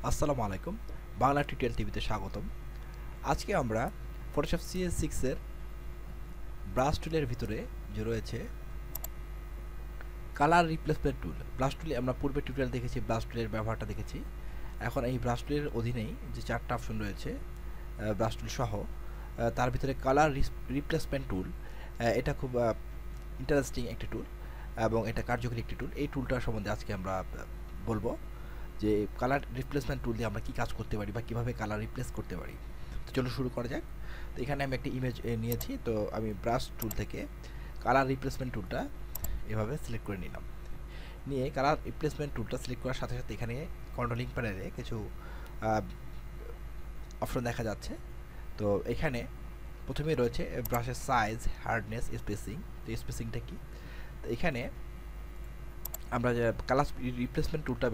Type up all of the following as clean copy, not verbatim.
আসসালামু আলাইকুম, বাংলা টিউটোরিয়াল টিভিতে স্বাগতম। আজকে আমরা ফটোশপ CS6 এর ব্রাশ টুলের ভিতরে যে রয়েছে কালার রিপ্লেসমেন্ট টুল। ব্রাশ টুলে আমরা পূর্বে টিউটোরিয়াল দেখেছি, ব্রাশ টুলের ব্যবহারটা দেখেছি। এখন এই ব্রাশ টুলের অধীনেই যে চারটা অপশন রয়েছে ব্রাশ টুল সহ, তার ভিতরে কালার রিপ্লেসমেন্ট টুল, এটা খুব ইন্টারেস্টিং একটি টুল এবং এটা কার্যকরী একটি টুল। এই টুলটার সম্বন্ধে আজকে আমরা বলবো যে কালার রিপ্লেসমেন্ট টুল দিয়ে আমরা কী কাজ করতে পারি বা কীভাবে কালার রিপ্লেস করতে পারি। তো চলো শুরু করা যাক। তো এখানে আমি একটা ইমেজ নিয়েছি, তো আমি ব্রাশ টুল থেকে কালার রিপ্লেসমেন্ট টুলটা এভাবে সিলেক্ট করে নিলাম। নিয়ে কালার রিপ্লেসমেন্ট টুলটা সিলেক্ট করার সাথে সাথে এখানে কন্ট্রোলিং প্যানেলে কিছু অপশন দেখা যাচ্ছে। তো এখানে প্রথমে রয়েছে ব্রাশের সাইজ, হার্ডনেস, স্পেসিং। তো স্পেসিংটা কি, তো এখানে আমরা যে কালার রিপ্লেসমেন্ট টুলটা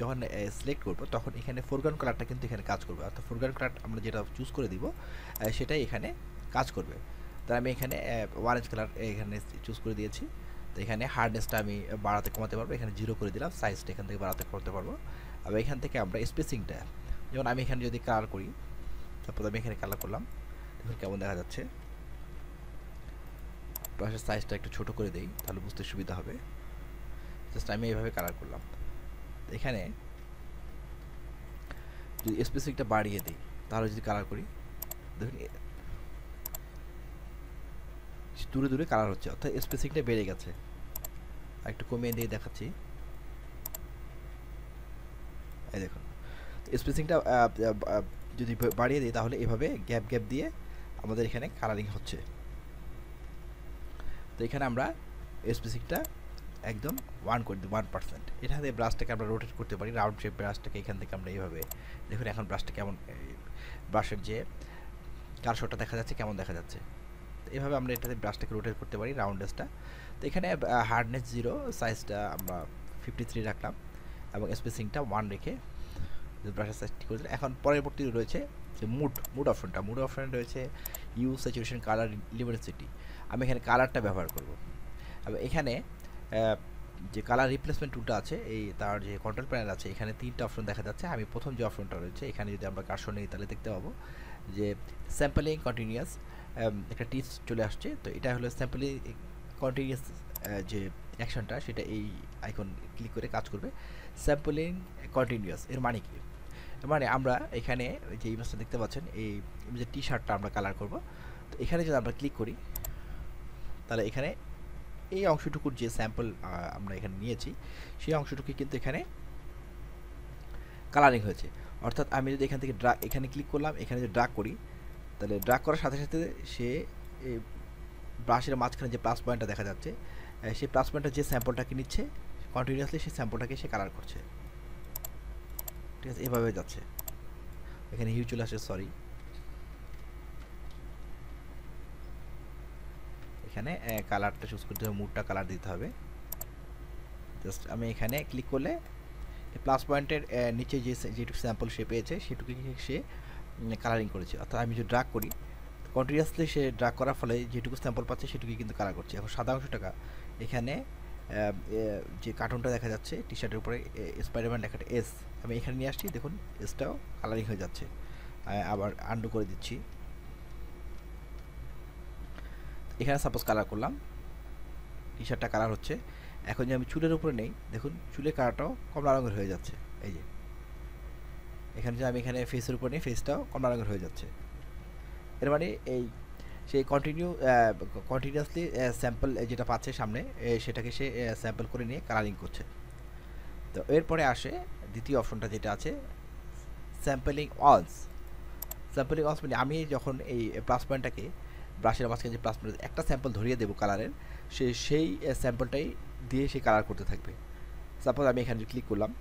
যখন সিলেক্ট করবো তখন এখানে ফোরগ্রাউন্ড কালারটা কিন্তু এখানে কাজ করবে, অর্থাৎ ফোরগ্রাউন্ড কালার আমরা যেটা চুজ করে দিব সেটাই এখানে কাজ করবে। তাই আমি এখানে অরেঞ্জ কালার এখানে চুজ করে দিয়েছি। তো এখানে হার্ডনেসটা আমি বাড়াতে কমাতে পারবো, এখানে 0 করে দিলাম। সাইজটা এখান থেকে বাড়াতে করতে পারবো। আবার এখান থেকে আমরা স্পেসিংটা, যেমন আমি এখানে যদি কালার করি, তারপর আমি এখানে কালার করলাম, দেখুন কেমন দেখা যাচ্ছে। ব্রাশের সাইজটা একটু ছোট করে দেই, তাহলে বুঝতে সুবিধা হবে। জাস্ট আমি এইভাবে কালার করলাম। এখানে যদি স্পেসিফিকটা বাড়িয়ে দিই, তাহলে যদি কালার করি, দেখুন দূরে দূরে কালার হচ্ছে, অর্থাৎ স্পেসিফিকটা বেড়ে গেছে। আর একটু কমিয়ে দিয়ে দেখাচ্ছি, এই দেখুন স্পেসিংটা যদি বাড়িয়ে দিই তাহলে এভাবে গ্যাপ গ্যাপ দিয়ে আমাদের এখানে কালারিং হচ্ছে। তো এখানে আমরা স্পেসিংটা একদম 1 করে দিই, 1%। এখান থেকে ব্রাশটাকে আমরা রোটেট করতে পারি, রাউন্ড শেপ ব্রাশটাকে এখান থেকে আমরা এইভাবে, দেখুন এখন ব্রাশটা কেমন, ব্রাশের যে কারশটটা দেখা যাচ্ছে কেমন দেখা যাচ্ছে। তো এইভাবে আমরা এটাতে ব্রাশটাকে রোটেট করতে পারি, রাউন্ডনেসটা। তো এখানে হার্ডনেস 0, সাইজটা আমরা 53 রাখলাম এবং স্পেসিংটা 1 রেখে ব্রাশের সাইজ ঠিক করে দিলাম। এখন পরবর্তী রয়েছে যে মুড অপশনটা। মুড অপশনে রয়েছে ইউজ, স্যাচুরেশন, কালার, লিমিনোসিটি। আমি এখানে কালারটা ব্যবহার করব এবং এখানে যে কালার রিপ্লেসমেন্ট টুলটা আছে, এই তার যে কন্ট্রোল প্যানেল আছে, এখানে 3টা অপশন দেখা যাচ্ছে। আমি প্রথম যে অপশনটা রয়েছে এখানে যদি আমরা কার্সর নিই তাহলে দেখতে পাবো যে স্যাম্পলিং কন্টিনিউয়াস একটা টিপস চলে আসছে। তো এটা হলো স্যাম্পলিং কন্টিনিউয়াস যে অ্যাকশনটা, সেটা এই আইকন ক্লিক করে কাজ করবে। স্যাম্পলিং কন্টিনিউয়াস এর মানে কি, মানে আমরা এখানে যে ইমেজটা দেখতে পাচ্ছেন, এই ইমেজের টি শার্টটা আমরা কালার করব। তো এখানে যদি আমরা ক্লিক করি তাহলে এখানে এই অংশটুকুর যে স্যাম্পল আমরা এখানে নিয়েছি সেই অংশটুকু কিন্তু এখানে কালারিং হয়েছে। অর্থাৎ আমি যদি এখান থেকে এখানে ক্লিক করলাম, এখানে যদি ড্রাগ করি, তাহলে ড্রাগ করার সাথে সাথে সে ব্রাশের মাঝখানে যে প্লাস পয়েন্টটা দেখা যাচ্ছে, সেই প্লাস পয়েন্টটা যে স্যাম্পলটাকে নিচ্ছে কন্টিনিউয়াসলি, সেই স্যাম্পলটাকে সে কালার করছে। ঠিক আছে, এভাবে যাচ্ছে। এখানে হিউ চলে আসে, সরি, এখানে কালারটা চুজ করতে হবে, মুডটা কালার দিতে হবে। জাস্ট আমি এখানে ক্লিক করলে প্লাস পয়েন্টের নিচে যেটুকু স্যাম্পল সে পেয়েছে সেটুকু সে কালারিং করেছে। অর্থাৎ আমি যদি ড্রাগ করি, কন্টিনিউয়াসলি সে ড্রাগ করার ফলে যেটুকু স্যাম্পল পাচ্ছে সেটুকুই কিন্তু কালার করছে। এখন সাদা অংশটা এখানে যে কার্টুনটা দেখা যাচ্ছে টি শার্টের উপরে স্পাইডারম্যান লেখাটা এস, আমি এখানে নিয়ে আসছি, দেখুন এসটাও কালারিং হয়ে যাচ্ছে। আবার আন্ডু করে দিচ্ছি। এখানে সাপোজ কালার করলাম, টি শার্টটা কালার হচ্ছে। এখন যদি আমি চুলের উপরে নেই, দেখুন চুলের কালারটাও কমলা রঙের হয়ে যাচ্ছে। এই যে এখানে যদি আমি এখানে ফেসের উপর নিই, ফেসটাও কমলা রঙের হয়ে যাচ্ছে। এর মানে এই সেই কন্টিনিউয়াসলি স্যাম্পল যেটা পাচ্ছে সামনে, সেটাকে সে স্যাম্পল করে নিয়ে কালারিং করছে। তো এরপরে আসে দ্বিতীয় অপশনটা যেটা আছে স্যাম্পলিং অলস। স্যাম্পলিং অলস মানে আমি যখন এই প্লাস পয়েন্টটাকে ব্রাশের মাঝখানে যে প্লাস পয়েন্ট একটা স্যাম্পল ধরিয়ে দেবো কালারের, সেই স্যাম্পলটাই দিয়ে সে কালার করতে থাকবে। সাপোজ আমি এখানে ক্লিক করলাম,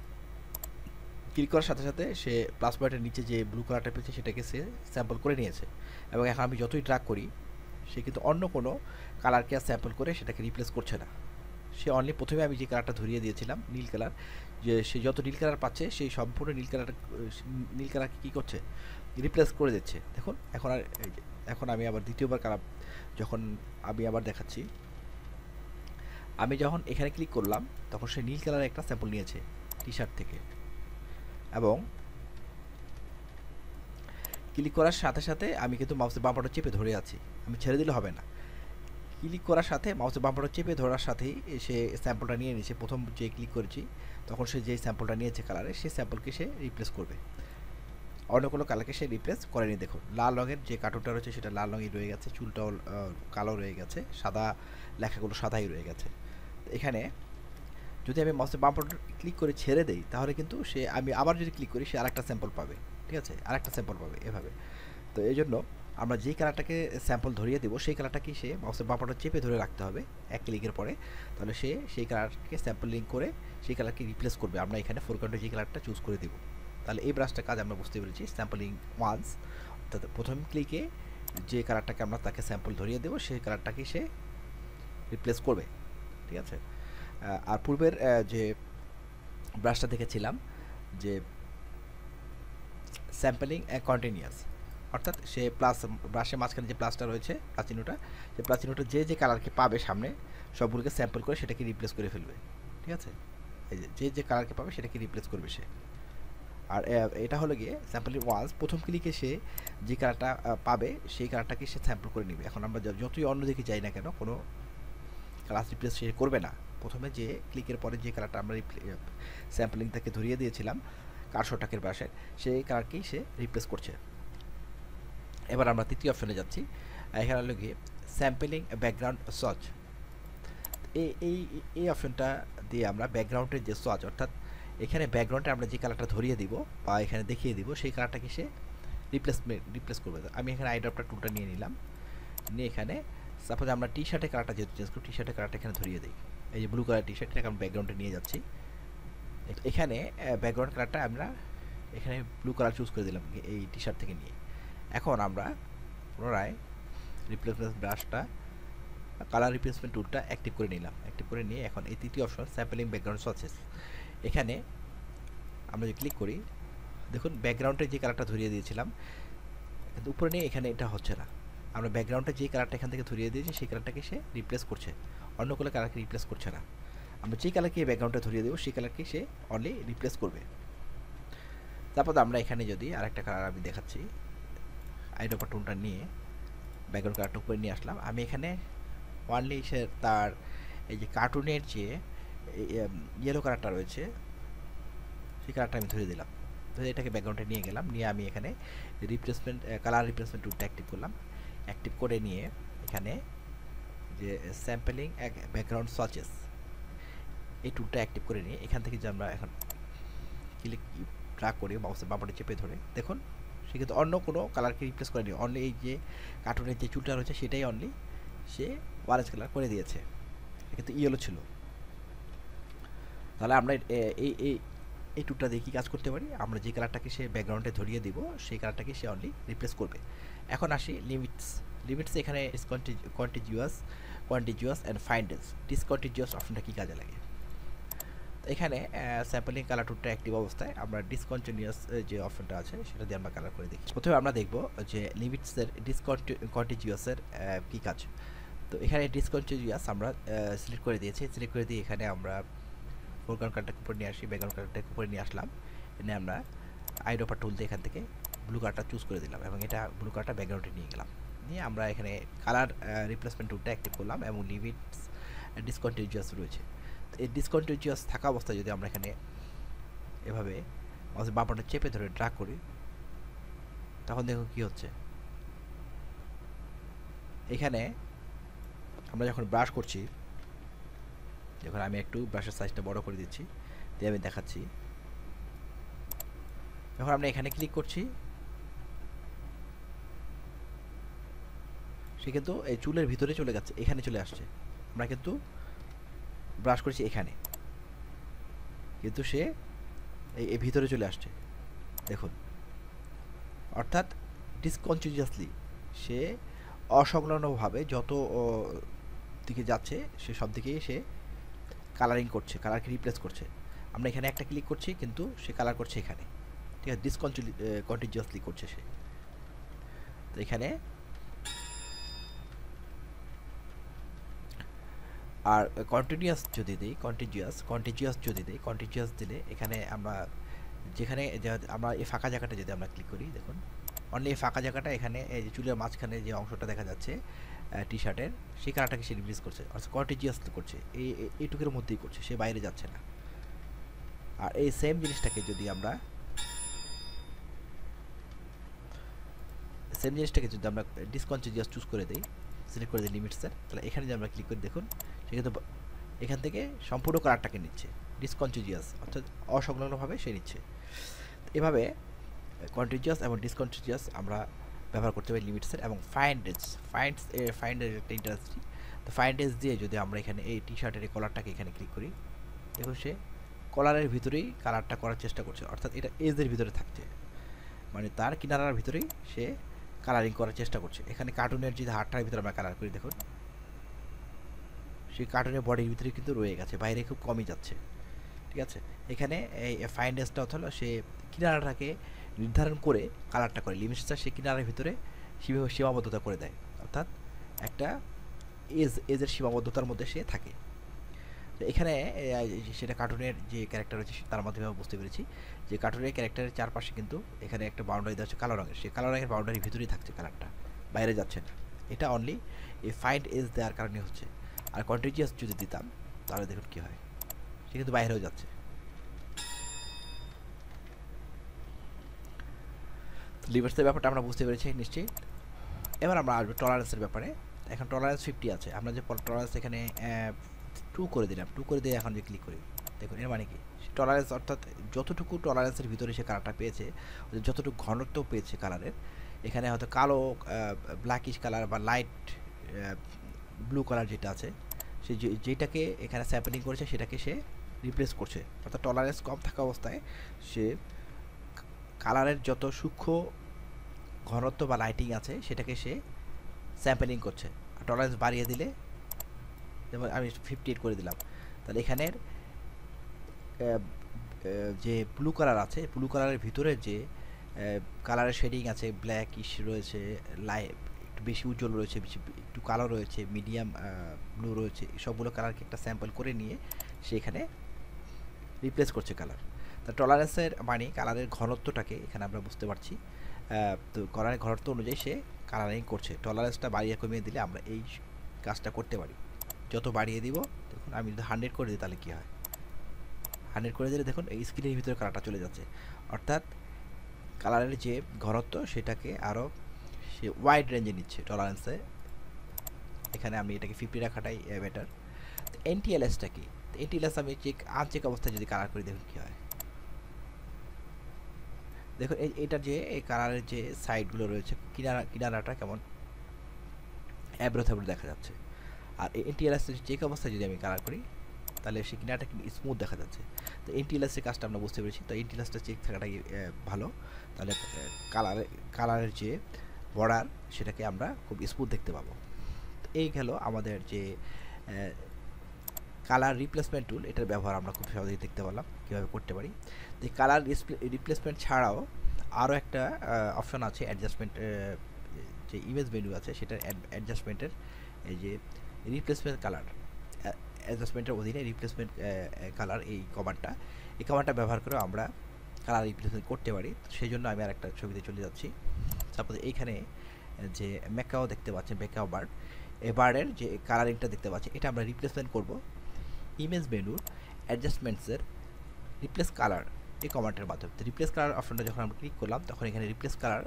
ক্লিক করার সাথে সাথে সে প্লাস পয়েন্টের নিচে যে ব্লু কালারটা পেয়েছে সেটাকে সে স্যাম্পল করে নিয়েছে এবং এখন আমি যতই ড্রাগ করি সে কিন্তু অন্য কোনো কালারকে স্যাম্পল করে সেটাকে রিপ্লেস করছে না। সে অনলি প্রথমে আমি যে কালারটা ধরিয়ে দিয়েছিলাম নীল কালার, যে সে যত নীল কালার পাচ্ছে সেই সম্পূর্ণ নীল কালারকে কী করছে, রিপ্লেস করে দিচ্ছে। দেখুন এখন আমি আবার দ্বিতীয়বার কালার যখন আমি আবার দেখাচ্ছি, আমি যখন এখানে ক্লিক করলাম তখন সে নীল কালারের একটা স্যাম্পল নিয়েছে টি শার্ট থেকে এবং ক্লিক করার সাথে সাথে আমি কিন্তু মাউসের বাম বাটন চেপে ধরে আছি, আমি ছেড়ে দিলে হবে না। ক্লিক করার সাথে মাউসের বাম বাটন চেপে ধরার সাথেই সে স্যাম্পলটা নিয়ে নিয়েছে। প্রথম যে ক্লিক করেছি তখন সে যেই স্যাম্পলটা নিয়েছে কালারে, সেই স্যাম্পলকে সে রিপ্লেস করবে, অন্য কোনো কালারকে সে রিপ্লেস করেনি। দেখুন লাল রঙের যে কার্টুনটা রয়েছে সেটা লাল রঙই রয়ে গেছে, চুলটাও কালো রয়ে গেছে, সাদা লেখাগুলো সাদাই রয়ে গেছে। এখানে যদি আমি মাউসের বাম বাটন ক্লিক করে ছেড়ে দেই তাহলে কিন্তু সে, আমি আবার যদি ক্লিক করি সে আরেকটা স্যাম্পল পাবে, ঠিক আছে, আরেকটা স্যাম্পল পাবে এভাবে। তো এই জন্য আমরা যেই কালারটাকে স্যাম্পল ধরিয়ে দেবো সেই কালারটাকে সে মাউসের বাম বাটন চেপে ধরে রাখতে হবে এক ক্লিকের পরে, তাহলে সে সেই কালারকে স্যাম্পলিং করে সেই কালারকে রিপ্লেস করবে। আমরা এখানে ফোরগ্রাউন্ডে যে কালারটা চুজ করে দেবো। তাহলে এই ব্রাশটার কাজ আমরা বুঝতে পেরেছি, স্যাম্পলিং ওয়ান্স, অর্থাৎ প্রথম ক্লিকে যে কালারটাকে আমরা তাকে স্যাম্পল ধরিয়ে দেবো সেই কালারটাকে সে রিপ্লেস করবে, ঠিক আছে। আর পূর্বের যে ব্রাশটা দেখেছিলাম যে স্যাম্পলিং কন্টিনিউয়াস, অর্থাৎ সে প্লাস ব্রাশের মাঝখানে যে প্লাসটা রয়েছে প্লাচিনোটা, সেই প্লাচিনোটা যে যে কালারকে পাবে সামনে সবগুলোকে স্যাম্পল করে সেটাকে রিপ্লেস করে ফেলবে, ঠিক আছে। এই যে যে কালারকে পাবে সেটাকে রিপ্লেস করবে সে। আর এটা হলো গিয়ে স্যাম্পলিং ওয়ান্স, প্রথম ক্লিকে সে যে কালারটা পাবে সেই কালারটাকে সে স্যাম্পল করে নেবে। এখন আমরা যতই অন্য দিকে যাই না কেন কোনো কালার রিপ্লেস সে করবে না। প্রথমে যে ক্লিকের পরে যে কালারটা আমরা স্যাম্পলিং তাকে ধরিয়ে দিয়েছিলাম কারশোটাকের ব্রাশের, সেই কালারকেই সে রিপ্লেস করছে। এবার আমরা তৃতীয় অপশনে যাচ্ছি, এখানে হলো গিয়ে স্যাম্পলিং ব্যাকগ্রাউন্ড সচ। এই অপশনটা দিয়ে আমরা ব্যাকগ্রাউন্ডের যে সচ, অর্থাৎ এখানে ব্যাকগ্রাউন্ডে আমরা যে কালারটা ধরিয়ে দিব বা এখানে দেখিয়ে দিব সেই কালারটাকে সে রিপ্লেস করবে। আমি এখানে আইড্রপটা টুলটা নিয়ে নিলাম, নিয়ে এখানে সাপোজ আমরা টি শার্টের কালারটা যেহেতু চেঞ্জ করি, টি শার্টের কালারটা এখানে ধরিয়ে দিই। এই যে ব্লু কালার টি শার্ট, এটাকে আমরা ব্যাকগ্রাউন্ডে নিয়ে যাচ্ছি। এখানে ব্যাকগ্রাউন্ড কালারটা আমরা এখানে ব্লু কালার চুজ করে দিলাম এই টি শার্ট থেকে নিয়ে। এখন আমরা পুনরায় রিপ্লেসমেন্ট ব্রাশটা, কালার রিপ্লেসমেন্ট টুলটা অ্যাক্টিভ করে নিলাম। অ্যাক্টিভ করে নিয়ে এখন এই তৃতীয় অপশন স্যাম্পলিং ব্যাকগ্রাউন্ড সচেস, এখানে আমরা যদি ক্লিক করি দেখুন ব্যাকগ্রাউন্ডে যে কালারটা ধরিয়ে দিয়েছিলাম কিন্তু উপরে নিয়ে এখানে এটা হচ্ছে না। আমরা ব্যাকগ্রাউন্ডে যে কালারটা এখান থেকে ধরিয়ে দিয়েছি সেই কালারটাকে সে রিপ্লেস করছে, অন্য কোনো কালারকে রিপ্লেস করছে না। আমরা যে কালারকে ব্যাকগ্রাউন্ডে ধরিয়ে দেবো সেই কালারকে সে অনলি রিপ্লেস করবে। তারপর আমরা এখানে যদি আরেকটা কালার আমি দেখাচ্ছি, আইড্রপার টুলটা নিয়ে ব্যাকগ্রাউন্ড কালারটা উপরে নিয়ে আসলাম। আমি এখানে অনলি সে তার এই যে কার্টুনের যে ইয়েলো কালারটা রয়েছে সেই কালারটা আমি ধরে দিলাম, ধরে এটাকে ব্যাকগ্রাউন্ডে নিয়ে গেলাম, নিয়ে আমি এখানে রিপ্লেসমেন্ট কালার রিপ্লেসমেন্ট টুলটা অ্যাক্টিভ করলাম। অ্যাক্টিভ করে নিয়ে এখানে যে স্যাম্পলিং ব্যাকগ্রাউন্ড সচেস এই টুলটা অ্যাক্টিভ করে নিয়ে এখান থেকে যে আমরা এখন ক্লিক ড্র্যাগ করে মাউসের বামটা চেপে ধরে দেখুন সে কিন্তু অন্য কোনো কালারকে রিপ্লেস করেনি, অনলি এই যে কার্টুনের যে চুলটা রয়েছে সেটাই অনলি সে অরেঞ্জ কালার করে দিয়েছে, কিন্তু ইয়েলো ছিল। তাহলে আমরা এই টুলটা দিয়ে কী কাজ করতে পারি, আমরা যে কালারটাকে সে ব্যাকগ্রাউন্ডে ধরিয়ে দিব সেই কালারটাকে সে অনলি রিপ্লেস করবে। এখন আসি লিমিটস এখানে কন্টিজিউয়াস অ্যান্ড ফাইন্ডেন্স। ডিসকন্টিজিউয়াস অপশনটা কী কাজে লাগে, এখানে স্যাম্পলিং কালার টুলটা অ্যাক্টিভ অবস্থায় আমরা ডিসকন্টিনিউয়াস যে অপশনটা আছে সেটা দিয়ে আমরা কালার করে দেখি। প্রথমে আমরা দেখব যে লিমিটসের ডিসকন্টিজিউয়াসের কী কাজ। তো এখানে ডিসকন্টিনিউয়াস আমরা সিলেক্ট করে দিয়েছি, সিলেক্ট করে দিয়ে এখানে আমরা ফোরগ্রাউন্ড কালারটাকে উপরে নিয়ে আসি, ব্যাকগ্রাউন্ড কালারটাকে উপরে নিয়ে আসলাম, এনে আমরা আইড্রপার টুল দিয়ে এখান থেকে ব্লু কালারটা চুজ করে দিলাম এবং এটা ব্লু কালারটা ব্যাকগ্রাউন্ডে নিয়ে গেলাম, নিয়ে আমরা এখানে কালার রিপ্লেসমেন্ট টুলটা অ্যাক্টিভ করলাম এবং লিমিটস ডিসকন্টিনিউয়াস রয়েছে। তো এই ডিসকন্টিনিউয়াস থাকা অবস্থায় যদি আমরা এখানে এভাবে আমাদের বাটনটা চেপে ধরে ড্র্যাগ করি তখন দেখুন কী হচ্ছে, এখানে আমরা যখন ব্রাশ করছি, যখন আমি একটু ব্রাশের সাইজটা বড় করে দিচ্ছি দিয়ে আমি দেখাচ্ছি, যখন আমরা এখানে ক্লিক করছি সে কিন্তু এই চুলের ভিতরে চলে যাচ্ছে, এখানে চলে আসছে। আমরা কিন্তু ব্রাশ করছি এখানে কিন্তু সে এই ভিতরে চলে আসছে দেখুন, অর্থাৎ ডিসকন্টিনিউয়াসলি সে অসংলগ্নভাবে যত দিকে যাচ্ছে সে সব দিকেই সে কালারিং করছে, কালারকে রিপ্লেস করছে। আমরা এখানে একটা ক্লিক করছি কিন্তু সে কালার করছে এখানে, ঠিক আছে, ডিসকন্টিনিউয়াসলি করছে সে। তো এখানে আর কন্টিনিউয়াস যদি দিই, কন্টিনিউয়াস দিলে এখানে আমরা যেখানে আমরা এই ফাঁকা জায়গাটা যদি আমরা ক্লিক করি দেখুন অনলি এই ফাঁকা জায়গাটা এখানে এই যে চুলের মাঝখানে যে অংশটা দেখা যাচ্ছে টি শার্টের, সেই কালারটাকে সে রিপ্লেস করছে, অর্থাৎ কন্টিজিয়াস করছে, এইটুকুর মধ্যেই করছে, সে বাইরে যাচ্ছে না। আর এই সেম জিনিসটাকে যদি আমরা ডিসকন্টিজিয়াস চুজ করে দিই, সিলেক্ট করে দিই লিমিটসের, তাহলে এখানে যদি আমরা ক্লিক করি দেখুন সে কিন্তু এখান থেকে সম্পূর্ণ কালারটাকে নিচ্ছে, ডিসকন্টিজিয়াস অর্থাৎ অসংলগ্নভাবে সে নিচ্ছে। এভাবে কন্টিজিয়াস এবং ডিসকন্টিজিয়াস আমরা ব্যবহার করতে পারি লিমিটসের। এবং ফাইন্ডের একটা ইন্টারেস্টিং, তো ফাইন্ডেজ দিয়ে যদি আমরা এখানে এই টি শার্টের এই কলারটাকে এখানে ক্লিক করি, দেখুন সে কলারের ভিতরেই কালারটা করার চেষ্টা করছে, অর্থাৎ এটা এজের ভিতরে থাকছে, মানে তার কিনারার ভিতরেই সে কালারিং করার চেষ্টা করছে। এখানে কার্টুনের যদি হাতটার ভিতরে আমরা কালার করি, দেখুন সেই কার্টুনের বডির ভিতরে কিন্তু রয়ে গেছে, বাইরে খুব কমই যাচ্ছে, ঠিক আছে। এখানে এই ফাইন্ডেসটা হলো সে কিনারাটাকে নির্ধারণ করে কালারটা করে, লিমিটসটা সে কিনারার ভিতরে সীমাবদ্ধতা করে দেয়, অর্থাৎ একটা এজের সীমাবদ্ধতার মধ্যে সে থাকে। তো এখানে সেটা কার্টুনের যে ক্যারেক্টার রয়েছে তার মাধ্যমে আমরা বুঝতে পেরেছি যে কার্টুনের ক্যারেক্টারের চারপাশে কিন্তু এখানে একটা বাউন্ডারি দেওয়া হচ্ছে কালো রঙের, সেই কালো রঙের বাউন্ডারির ভিতরেই থাকছে কালারটা, বাইরে যাচ্ছে না। এটা অনলি এই ফাইন্ড এজ দেওয়ার কারণে হচ্ছে। আর কন্টিজিয়াস যদি দিতাম তাহলে দেখুন কী হয়, সে কিন্তু বাইরেও যাচ্ছে। লিমিটসের ব্যাপারটা আমরা বুঝতে পেরেছি নিশ্চয়ই। এবার আমরা আসবো টলারেন্সের ব্যাপারে। এখন টলারেন্স 50 আছে, আমরা যে টলারেন্স এখানে 2 করে দিলাম, 2 করে দিয়ে এখন যে ক্লিক করি, দেখুন এর মানে কি, টলারেন্স অর্থাৎ যতটুকু টলারেন্সের ভিতরে সে কালারটা পেয়েছে, যতটুকু ঘনত্ব পেয়েছে কালারের, এখানে হয়তো কালো ব্ল্যাকিশ কালার বা লাইট ব্লু কালার যেটা আছে, সে যেটাকে এখানে স্যাম্পলিং করেছে সেটাকে সে রিপ্লেস করছে, অর্থাৎ টলারেন্স কম থাকা অবস্থায় সে কালারের যত সূক্ষ্ম ঘনত্ব বা লাইটিং আছে সেটাকে সে স্যাম্পলিং করছে। আর টলারেন্স বাড়িয়ে দিলে, যেমন আমি 58 করে দিলাম, তাহলে এখানের যে ব্লু কালার আছে, ব্লু কালারের ভিতরে যে কালারের শেডিং আছে, ব্ল্যাকিশ রয়েছে, একটু বেশি উজ্জ্বল রয়েছে, একটু কালো রয়েছে, মিডিয়াম ব্লু রয়েছে, সবগুলো কালারকে একটা স্যাম্পল করে নিয়ে সেখানে রিপ্লেস করছে কালার। তা টলারেন্সের মানে কালারের ঘনত্বটাকে এখানে আমরা বুঝতে পারছি। তো কালারের ঘনত্ব অনুযায়ী সে কালারিং করছে। টলারেন্সটা বাড়িয়ে কমিয়ে দিলে আমরা এই কাজটা করতে পারি। যত বাড়িয়ে দিব, দেখুন আমি যদি 100 করে দিই তাহলে কী হয়, 100 করে দিলে দেখুন এই স্ক্রিনের ভিতরে কালারটা চলে যাচ্ছে, অর্থাৎ কালারের যে ঘনত্ব সেটাকে আরও সে ওয়াইড রেঞ্জে নিচ্ছে টলারেন্সে। এখানে আমি এটাকে 50 রাখাটাই বেটার। এনটিএলএসটা কি, এনটিএলএস আমি আনচেক অবস্থায় যদি কালার করি দেখুন কী হয়, দেখুন এটার যে এই কালারের যে সাইডগুলো রয়েছে, কিনারাটা কেমন অ্যাব্রো থ্যাব্রো দেখা যাচ্ছে। আর এনটিএলএস চেক অবস্থায় যদি আমি কালার করি তাহলে সেই কিনারাটা কিন্তু স্মুথ দেখা যাচ্ছে। তো এনটিএলএসের কাজটা আমরা বুঝতে পেরেছি, তো এনটিএলএসটা চেক থাকাটাই ভালো, তাহলে কালারের যে বর্ডার সেটাকে আমরা খুব স্মুথ দেখতে পাবো। তো এই গেল আমাদের যে কালার রিপ্লেসমেন্ট টুল, এটার ব্যবহার আমরা খুব সহজেই দেখতে পারলাম কীভাবে করতে পারি। তো এই কালার রিপ্লেসমেন্ট ছাড়াও আরও একটা অপশন আছে অ্যাডজাস্টমেন্ট, যে ইমেজ মেনু আছে সেটার অ্যাডজাস্টমেন্টের এই যে রিপ্লেসমেন্ট কালার, অ্যাডজাস্টমেন্টের অধীনে রিপ্লেসমেন্ট কালার এই কমান্ডটা ব্যবহার করে আমরা কালার রিপ্লেসমেন্ট করতে পারি। সেই জন্য আমি আর একটা ছবিতে চলে যাচ্ছি। তারপরে এইখানে যে ম্যাকাও দেখতে পাচ্ছেন, ম্যাকাও বার্ড, এই বার্ডের যে কালারিংটা দেখতে পাচ্ছি এটা আমরা রিপ্লেসমেন্ট করব ইমেজ মেনুর অ্যাডজাস্টমেন্টসের রিপ্লেস কালার এই কমান্ডের মাধ্যমে। তো রিপ্লেস কালার অপশনটা যখন আমরা ক্লিক করলাম তখন এখানে রিপ্লেস কালার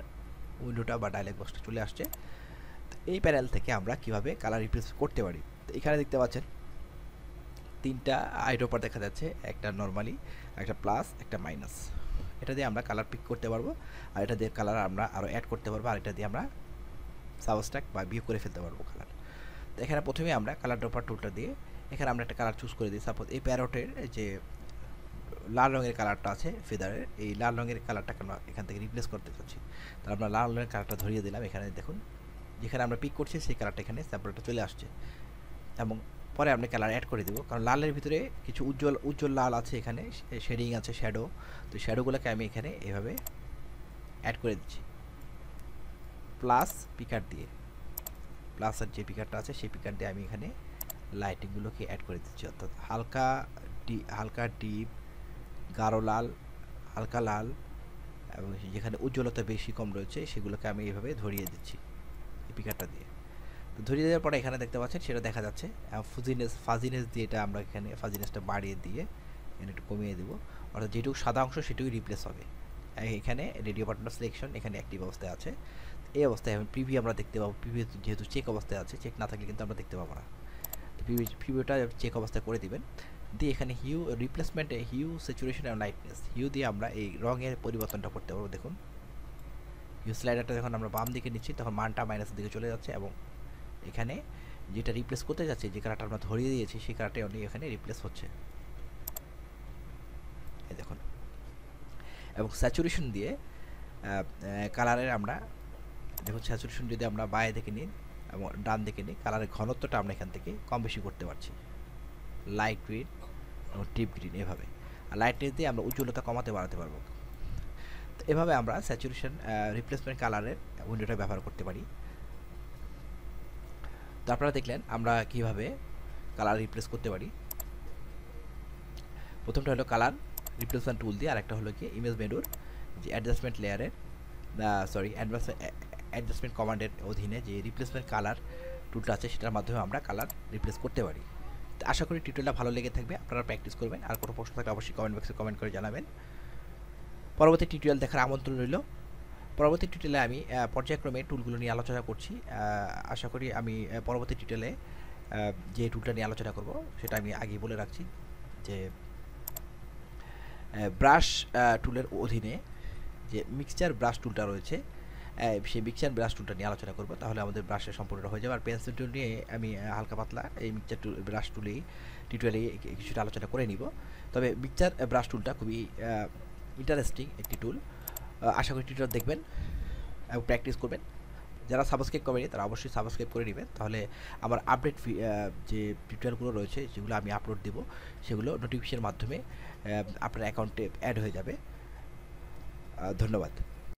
উইন্ডোটা বা ডায়লগ বক্সটা চলে আসছে। তো এই প্যানেল থেকে আমরা কিভাবে কালার রিপ্লেস করতে পারি, তো এখানে দেখতে পাচ্ছেন 3টা আইড্রপার দেখা যাচ্ছে, একটা নর্মালি, একটা প্লাস, একটা মাইনাস। এটা দিয়ে আমরা কালার পিক করতে পারবো, আর এটা দিয়ে কালার আমরা আরও অ্যাড করতে পারবো, আর এটা দিয়ে আমরা সাবস্ট্রাক্ট বা বিয়োগ করে ফেলতে পারবো কালার। তো এখানে প্রথমে আমরা কালার ড্রপার টুলটা দিয়ে এখানে আমরা একটা কালার চুজ করে দিই। সাপোজ এই প্যারটের যে লাল রঙের কালারটা আছে ফেদারের, এই লাল রঙের কালারটাকে আমরা এখান থেকে রিপ্লেস করতে চাচ্ছি, তাহলে আমরা লাল রঙের কালারটা ধরিয়ে দিলাম। এখানে দেখুন যেখানে আমরা পিক করছি সেই কালারটা এখানে স্যাম্পলটা চলে আসছে, এবং পরে আমরা কালার অ্যাড করে দেবো, কারণ লালের ভিতরে কিছু উজ্জ্বল লাল আছে, এখানে শেডিং আছে, শ্যাডো, তো শ্যাডোগুলোকে আমি এখানে এভাবে অ্যাড করে দিচ্ছি প্লাস পিকার দিয়ে, প্লাসের যে পিকারটা আছে সেই পিকার দিয়ে আমি এখানে লাইটিংগুলোকে অ্যাড করে দিচ্ছি, অর্থাৎ হালকা ডিপ, গাঢ় লাল, হালকা লাল, এবং যেখানে উজ্জ্বলতা বেশি কম রয়েছে সেগুলোকে আমি এইভাবে ধরিয়ে দিচ্ছি এই পিকারটা দিয়ে। তো ধরিয়ে দেওয়ার পরে এখানে দেখতে পাচ্ছেন সেটা দেখা যাচ্ছে। ফাজিনেস দিয়ে এটা আমরা এখানে ফাজিনেসটা বাড়িয়ে দিয়ে এখানে একটু কমিয়ে দেবো, অর্থাৎ যেটুকু সাদা অংশ সেটুকুই রিপ্লেস হবে। এখানে রেডিও বাটনটা সিলেকশন এখানে অ্যাক্টিভ অবস্থায় আছে। এই অবস্থায় এখন প্রিভিউ আমরা দেখতে পাবো। প্রিভিউ যেহেতু চেক অবস্থায় আছে, চেক না থাকলে কিন্তু আমরা দেখতে পাবো না। প্রিভিউটা চেক অবস্থায় করে দিবেন, দিয়ে এখানে হিউ রিপ্লেসমেন্টে হিউ স্যাচুরেশন এবং লাইটনেস হিউ দিয়ে আমরা এই রঙের পরিবর্তনটা করতে পারবো। দেখুন হিউ স্লাইডারটা যখন আমরা বাম দিকে নিচ্ছি তখন মানটা মাইনাসের দিকে চলে যাচ্ছে, এবং এখানে যেটা রিপ্লেস করতে যাচ্ছে যে কালারটা আমরা ধরিয়ে দিয়েছি সেই কালারটাই অনেক এখানে রিপ্লেস হচ্ছে, এই দেখুন। এবং স্যাচুরেশন দিয়ে কালারের আমরা দেখুন স্যাচুরেশন যদি আমরা বাইরে দিকে নিই এবং ডান দিকে নিই, কালারের ঘনত্বটা আমরা এখান থেকে কম বেশি করতে পারছি, লাইট গ্রিন এবং ডিপ গ্রিন এভাবে। আর লাইটনেস দিয়ে আমরা উজ্জ্বলতা কমাতে বাড়াতে পারবো। তো এভাবে আমরা স্যাচুরেশন রিপ্লেসমেন্ট কালারের উইন্ডোটা ব্যবহার করতে পারি। তো আপনারা দেখলেন আমরা কিভাবে কালার রিপ্লেস করতে পারি। প্রথমটা হলো কালার রিপ্লেসমেন্ট টুল দিয়ে, আরেকটা হলো কি ইমেজ মেনুর যে অ্যাডজাস্টমেন্ট লেয়ারের অ্যাডজাস্টমেন্ট কমান্ডের অধীনে যে রিপ্লেসমেন্ট কালার টুলটা আছে সেটার মাধ্যমে আমরা কালার রিপ্লেস করতে পারি। তো আশা করি টিউটোরিয়ালটা ভালো লেগে থাকবে, আপনারা প্র্যাকটিস করবেন। আর কোনো প্রশ্ন থাকলে অবশ্যই কমেন্ট বক্সে কমেন্ট করে জানাবেন। পরবর্তী টিউটোরিয়াল দেখার আমন্ত্রণ রইল। পরবর্তী টিউটোরিয়ালে আমি পর্যায়ক্রমে টুলগুলো নিয়ে আলোচনা করছি। আশা করি আমি পরবর্তী টিউটোরিয়ালে যে টুলটা নিয়ে আলোচনা করব সেটা আমি আগেই বলে রাখছি যে ব্রাশ টুলের অধীনে যে মিক্সচার ব্রাশ টুলটা রয়েছে, সেই মিক্সচার ব্রাশ টুলটা নিয়ে আলোচনা করব। তাহলে আমাদের ব্রাশের সম্পূর্ণ হয়ে যাবে। আর পেন্সিল টুল নিয়ে আমি হালকা পাতলা এই মিক্সচার টুল ব্রাশ টুলেই টিউটোরিয়ালে কিছুটা আলোচনা করে নিব। তবে মিক্সচার ব্রাশ টুলটা খুবই ইন্টারেস্টিং একটি টুল। আশা করি টিউটোরিয়াল দেখবেন এবং প্র্যাকটিস করবেন। যারা সাবস্ক্রাইব করেনি তারা অবশ্যই সাবস্ক্রাইব করে নেবেন, তাহলে আমার আপডেট যে টিউটোরিয়ালগুলো রয়েছে যেগুলো আমি আপলোড দেবো সেগুলো নোটিফিকেশনের মাধ্যমে আপনার অ্যাকাউন্টে অ্যাড হয়ে যাবে। ধন্যবাদ।